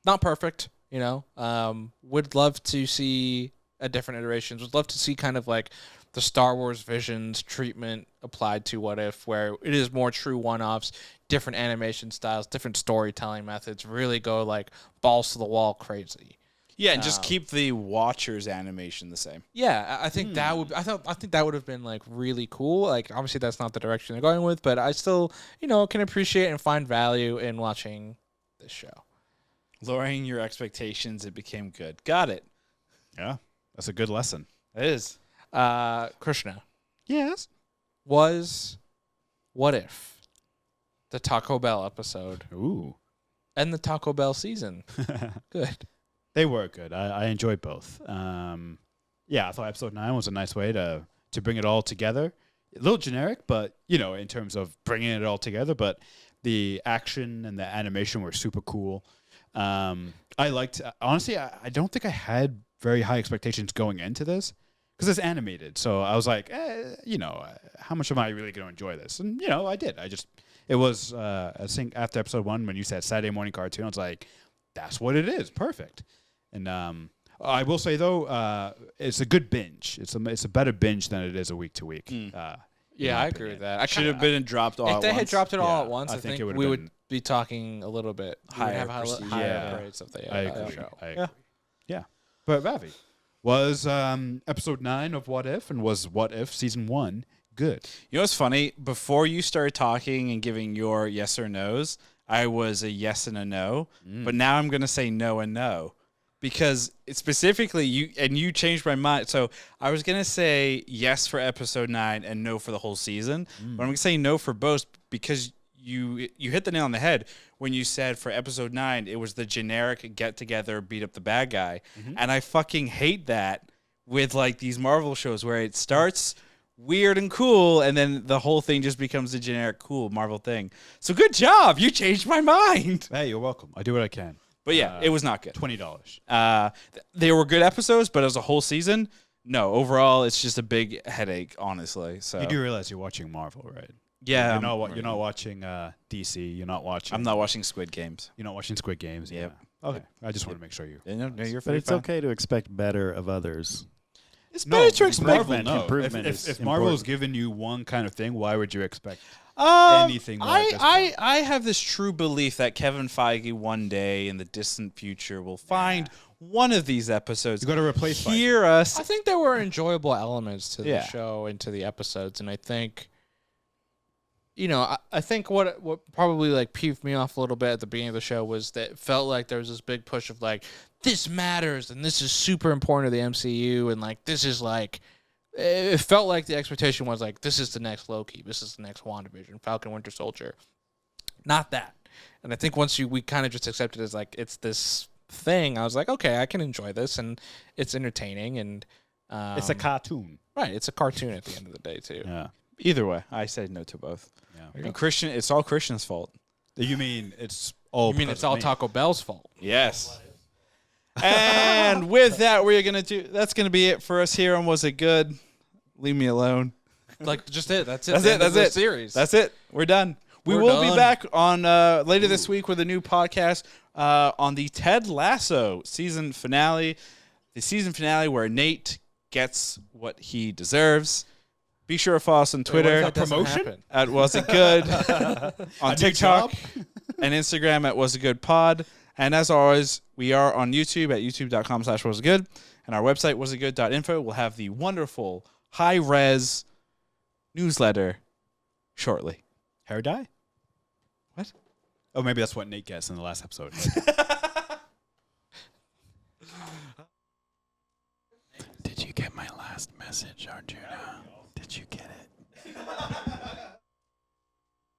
Not perfect, would love to see a different iterations. Would love to see kind of like the Star Wars Visions treatment applied to What If, where it is more true one-offs, different animation styles, different storytelling methods, really go like balls to the wall crazy. Yeah, and just keep the Watchers animation the same. Yeah, I think that would. I think that would have been like really cool. Like, obviously, that's not the direction they're going with, but I still, can appreciate and find value in watching this show. Lowering your expectations, it became good. Got it. Yeah, that's a good lesson. It is. Krishna, Yes. was What If the Taco Bell episode Ooh. and the Taco Bell season good? They were good. I enjoyed both. Yeah, I thought episode 9 was a nice way to bring it all together. A little generic, but, in terms of bringing it all together. But the action and the animation were super cool. I liked, honestly, I don't think I had very high expectations going into this because it's animated. So I was like, how much am I really going to enjoy this? And, I did. It was, I think after episode 1, when you said Saturday morning cartoon, I was like, that's what it is. Perfect. And I will say though, it's a good binge. It's a better binge than it is a week to week. Yeah, I agree with that. I Should have been dropped all If at they once. had dropped it all at once, I I think think it would've we been would be talking a little bit higher higher prestige. Yeah. grades of the I agree. show. I agree. Yeah. But Ravi, was episode 9 of What If and was What If season 1 good? You know what's funny? Before you started talking and giving your yes or no's, I was a yes and a no. But now I'm going to say no and no. Because specifically, you changed my mind. So I was going to say yes for episode 9 and no for the whole season. But I'm going to say no for both because you hit the nail on the head when you said for episode 9, it was the generic get-together, beat up the bad guy. And I fucking hate that with like these Marvel shows where it starts weird and cool, and then the whole thing just becomes a generic cool Marvel thing. So good job. You changed my mind. Hey, you're welcome. I do what I can. But yeah, it was not good. $20. They were good episodes, but as a whole season, no. Overall, it's just a big headache, honestly. So You do realize you're watching Marvel, right? yeah, You're not watching DC. You're not watching. I'm not watching Squid Games. You're not watching Squid Games. Yep. Yeah. Okay. I just want to make sure you. No, you're But it's okay to expect better of others. It's better to expect. Marvel. No. Improvement If is Marvel is important. giving you one kind of thing, why would you expect anything more? At this point? I have this true belief that Kevin Feige one day in the distant future will find one of these episodes. You got to replace Feige. hear us. I think there were enjoyable elements to the Yeah. show and to the episodes, and I think, I think what probably like peeved me off a little bit at the beginning of the show was that it felt like there was this big push of like, this matters and this is super important to the MCU, and like this is like, it felt like the expectation was like, this is the next Loki, this is the next WandaVision, Falcon Winter Soldier. Not that. And I think once we kind of just accepted it as like it's this thing, I was like, okay, I can enjoy this and it's entertaining and It's a cartoon. right, it's a cartoon at the end of the day too. Yeah. Either way, I said no to both. Yeah. And Christian, it's all Christian's fault. You mean it's all? You mean it's all Taco Bell's fault? Yes. And with that, that's gonna be it for us here on Was It Good? Leave me alone. Like just it. That's it. That's the it. end of That's the it. Series. That's it. We're done. We We're will be done. back on later this week with a new podcast on the Ted Lasso season finale. The season finale where Nate gets what he deserves. Be sure to follow us on Twitter That doesn't promotion? happen. at Was It Good, on new TikTok job? and Instagram at Was It Good Pod. And as always, we are on YouTube at youtube.com/wasitgood. And our website, wasitgood.info, will have the wonderful high-res newsletter shortly. Hair dye? What? Oh, maybe that's what Nate gets in the last episode. Did you get my last message, Arjuna?